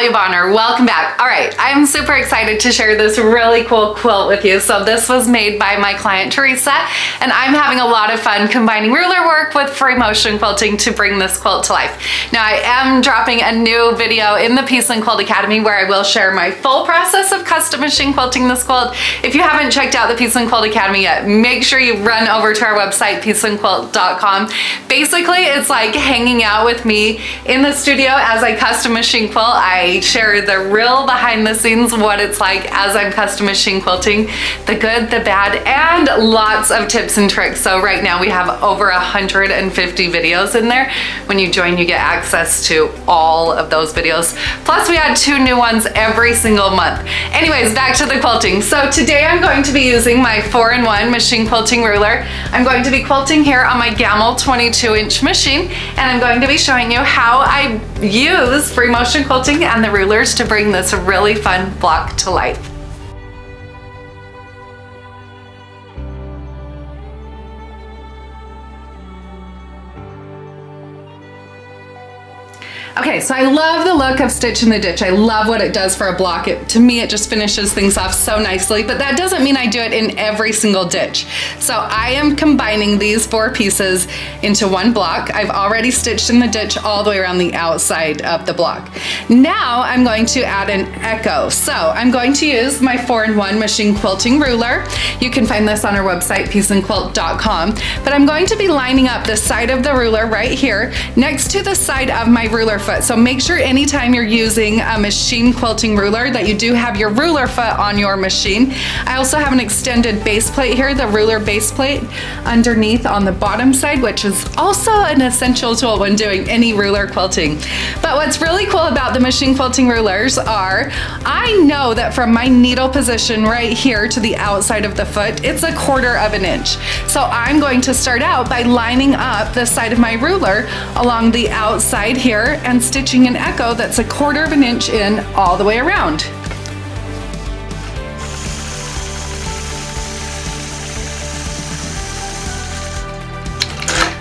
Natalia Bonner. Welcome back. All right, I'm super excited to share this really cool quilt with you. So this was made by my client Teresa, and I'm having a lot of fun combining ruler work with free motion quilting to bring this quilt to life. Now I am dropping a new video in the PNQ Academy where I will share my full process of custom machine quilting this quilt. If you haven't checked out the PNQ Academy yet, make sure you run over to our website, pnqquilt.com. Basically, it's like hanging out with me in the studio as I custom machine quilt. I share the real behind the scenes, what it's like as I'm custom machine quilting, the good, the bad, and lots of tips and tricks. So right now we have over 150 videos in there. When you join, you get access to all of those videos. Plus we add 2 new ones every single month. Anyways, back to the quilting. So today I'm going to be using my 4-in-1 machine quilting ruler. I'm going to be quilting here on my Gamble 22-inch machine, and I'm going to be showing you how I use free motion quilting and the rulers to bring this really fun block to life. Okay, so I love the look of Stitch in the Ditch. I love what it does for a block. To me, it just finishes things off so nicely, but that doesn't mean I do it in every single ditch. So I am combining these 4 pieces into one block. I've already stitched in the ditch all the way around the outside of the block. Now I'm going to add an echo. So I'm going to use my 4-in-1 machine quilting ruler. You can find this on our website, pnqquilt.com, but I'm going to be lining up the side of the ruler right here next to the side of my ruler foot. So make sure anytime you're using a machine quilting ruler that you do have your ruler foot on your machine. I also have an extended base plate here, the ruler base plate underneath on the bottom side, which is also an essential tool when doing any ruler quilting. But what's really cool about the machine quilting rulers are, I know that from my needle position right here to the outside of the foot, it's 1/4 of an inch. So I'm going to start out by lining up the side of my ruler along the outside here and stitching an echo that's 1/4 of an inch in all the way around.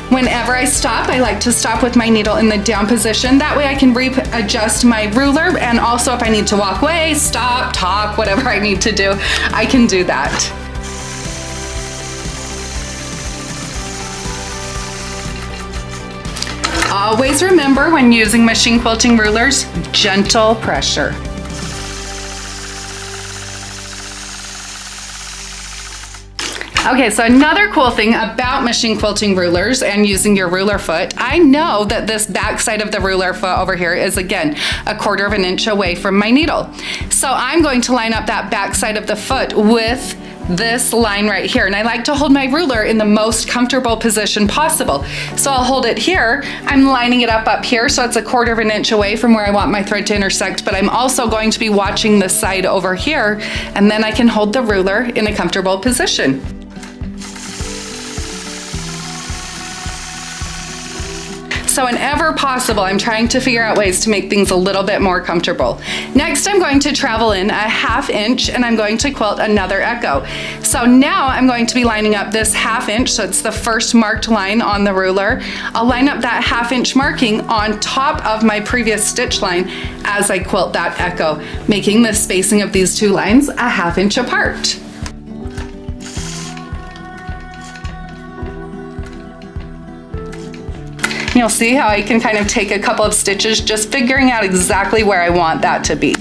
Whenever I stop, I like to stop with my needle in the down position. That way I can readjust my ruler, and also if I need to walk away, stop, talk, whatever I need to do, I can do that. Always remember when using machine quilting rulers, gentle pressure. Okay, so another cool thing about machine quilting rulers and using your ruler foot, I know that this back side of the ruler foot over here is again 1/4 of an inch away from my needle. So I'm going to line up that back side of the foot with this line right here, and I like to hold my ruler in the most comfortable position possible. So I'll hold it here, I'm lining it up here, so it's 1/4 of an inch away from where I want my thread to intersect, but I'm also going to be watching the side over here, and then I can hold the ruler in a comfortable position. So whenever possible, I'm trying to figure out ways to make things a little bit more comfortable. Next, I'm going to travel in 1/2 inch, and I'm going to quilt another echo. So now I'm going to be lining up this 1/2 inch, so it's the first marked line on the ruler. I'll line up that 1/2 inch marking on top of my previous stitch line as I quilt that echo, making the spacing of these 2 lines 1/2 inch apart. You'll see how I can kind of take a couple of stitches, just figuring out exactly where I want that to be.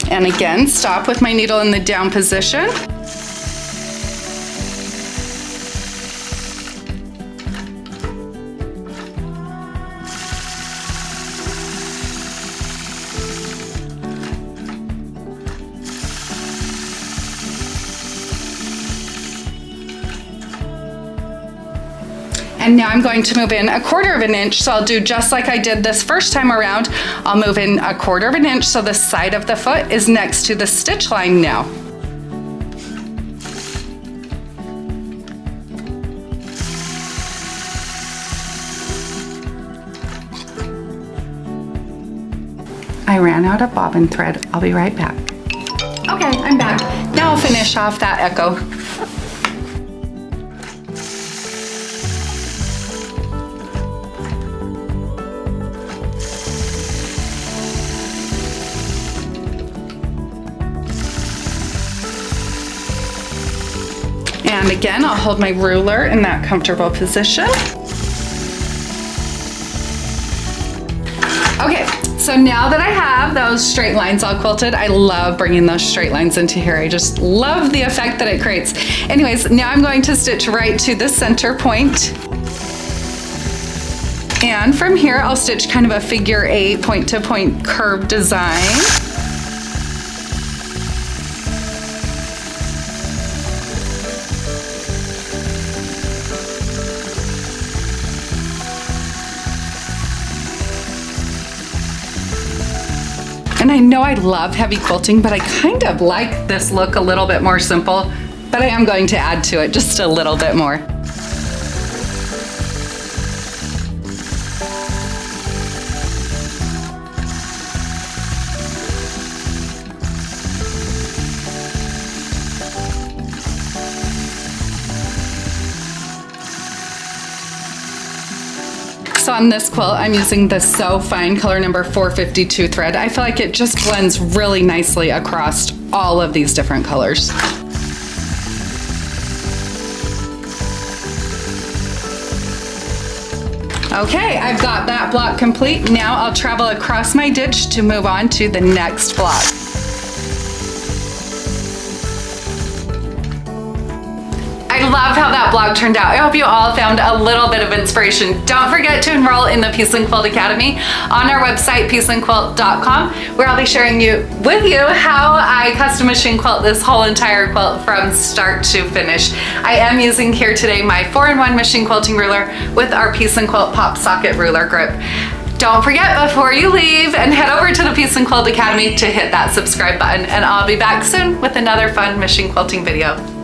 And again, stop with my needle in the down position. And now I'm going to move in 1/4 of an inch, so I'll do just like I did this first time around. I'll move in 1/4 of an inch so the side of the foot is next to the stitch line now. I ran out of bobbin thread. I'll be right back. Okay, I'm back. Now I'll finish off that echo. And again, I'll hold my ruler in that comfortable position. Okay, so now that I have those straight lines all quilted, I love bringing those straight lines into here. I just love the effect that it creates. Anyways, now I'm going to stitch right to the center point. And from here, I'll stitch kind of a figure 8 point-to-point curve design. And I know I love heavy quilting, but I kind of like this look a little bit more simple, but I am going to add to it just a little bit more. So on this quilt, I'm using the So Fine color number 452 thread. I feel like it just blends really nicely across all of these different colors. Okay, I've got that block complete. Now I'll travel across my ditch to move on to the next block. I love how that blog turned out. I hope you all found a little bit of inspiration. Don't forget to enroll in the Peace and Quilt Academy on our website, peaceandquilt.com, where I'll be sharing with you how I custom machine quilt this whole entire quilt from start to finish. I am using here today my 4-in-1 machine quilting ruler with our Peace and Quilt pop socket ruler grip. Don't forget, before you leave, and head over to the Peace and Quilt Academy to hit that subscribe button, and I'll be back soon with another fun machine quilting video.